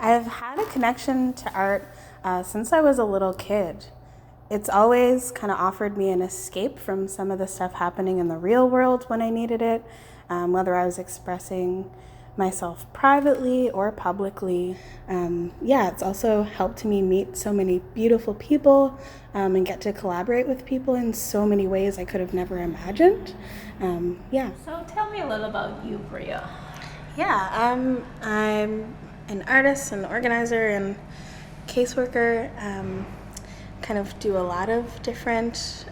I've had a connection to art since I was a little kid. It's always kind of offered me an escape from some of the stuff happening in the real world when I needed it, whether I was expressing myself privately or publicly. Yeah, it's also helped me meet so many beautiful people and get to collaborate with people in so many ways I could have never imagined. Yeah. So tell me a little about you, Bria. Yeah, I'm an artist, an organizer, and caseworker. Kind of do a lot of different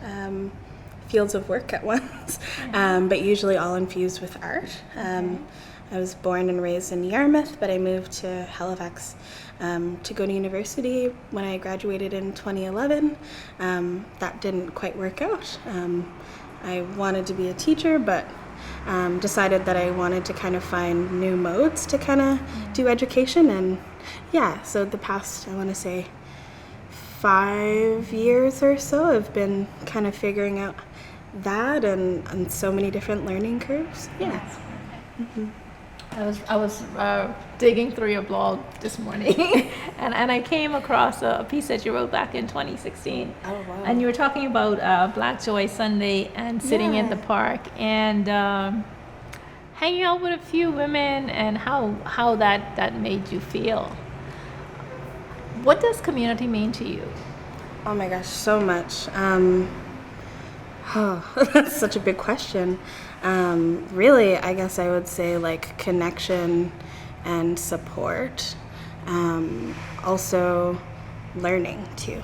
fields of work at once, but usually all infused with art. I was born and raised in Yarmouth, but I moved to Halifax to go to university when I graduated in 2011. That didn't quite work out. I wanted to be a teacher, but decided that I wanted to kind of find new modes to kind of do education. And yeah, so the past, I want to say, 5 years or so, I've been kind of figuring out that and so many different learning curves. Yeah. I was digging through your blog this morning, and I came across a piece that you wrote back in 2016. Oh, wow. And you were talking about Black Joy Sunday and sitting in the park and hanging out with a few women and how that made you feel. What does community mean to you? Oh my gosh, so much. That's such a big question. Really, I guess I would say like connection and support. Also, learning too.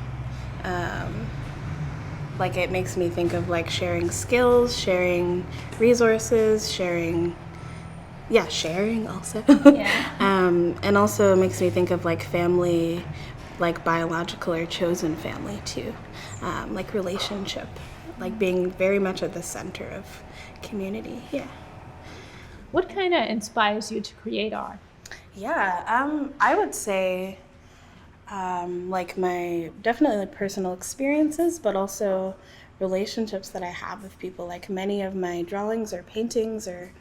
Like it makes me think of like sharing skills, sharing resources, sharing also. Yeah. And also makes me think of like family, like biological or chosen family too, like relationship, like being very much at the center of community. Yeah. What kind of inspires you to create art? Yeah, I would say like my definitely like personal experiences, but also relationships that I have with people. Like many of my drawings or paintings or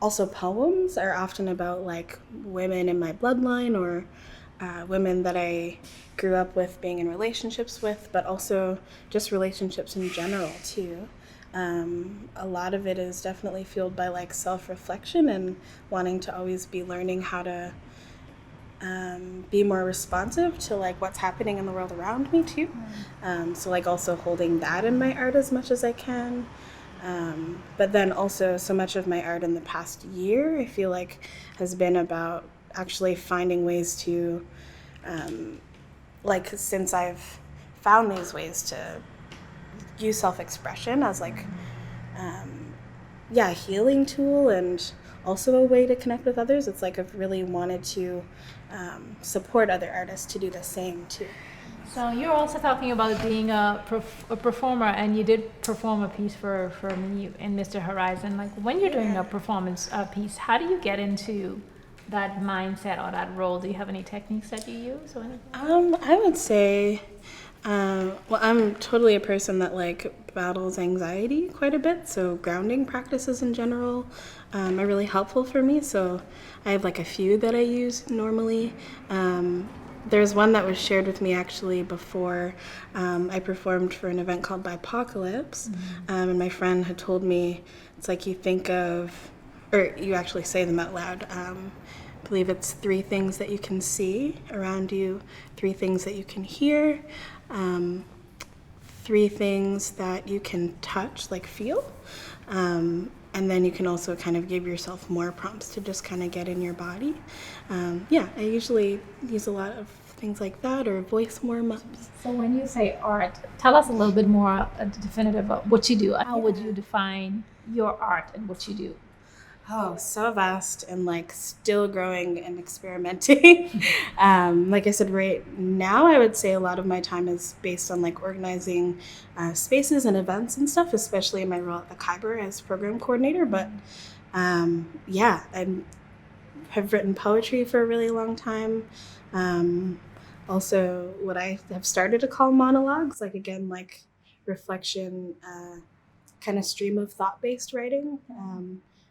also poems are often about like women in my bloodline or women that I grew up with being in relationships with, but also just relationships in general too. A lot of it is definitely fueled by like self-reflection and wanting to always be learning how to be more responsive to like what's happening in the world around me too. So like also holding that in my art as much as I can. But then also so much of my art in the past year, I feel like has been about actually finding ways to, like since I've found these ways to use self-expression as like, a healing tool and also a way to connect with others. It's like I've really wanted to support other artists to do the same too. So you're also talking about being a performer, and you did perform a piece for me in Mr. Horizon. Like when you're doing a performance piece, how do you get into that mindset or that role? Do you have any techniques that you use or anything? I would say, well, I'm totally a person that like battles anxiety quite a bit. So grounding practices in general are really helpful for me. So I have like a few that I use normally. There's one that was shared with me actually before I performed for an event called Bipocalypse. And my friend had told me it's like you think of, or you actually say them out loud. I believe it's 3 things that you can see around you, 3 things that you can hear, 3 things that you can touch, like feel. And then you can also kind of give yourself more prompts to just kind of get in your body. I usually use a lot of things like that or voice warm-ups. So when you say art, tell us a little bit more definitive of what you do. How would you define your art and what you do? Oh, so vast and like still growing and experimenting. Like I said, right now I would say a lot of my time is based on like organizing spaces and events and stuff, especially in my role at the Khyber as program coordinator. But I have written poetry for a really long time. Also, what I have started to call monologues, like again, like reflection, kind of stream of thought-based writing.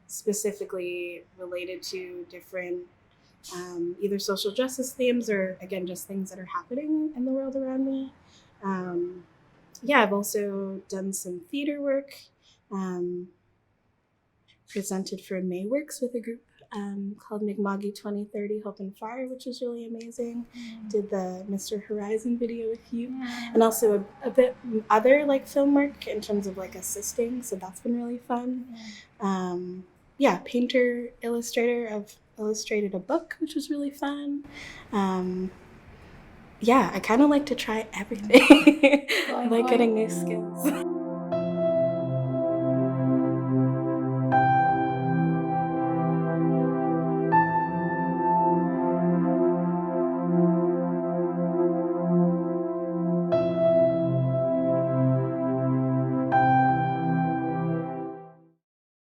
Specifically related to different either social justice themes or, again, just things that are happening in the world around me. Yeah, I've also done some theater work, um, presented for Mayworks with a group called Mi'kma'ki 2030 Hope and Fire, which was really amazing. Did the Mr. Horizon video with you, and also a bit other like film work in terms of like assisting, so that's been really fun. Yeah, painter, illustrator. I've illustrated a book, which was really fun. Yeah, I kind of like to try everything. I like getting new skills.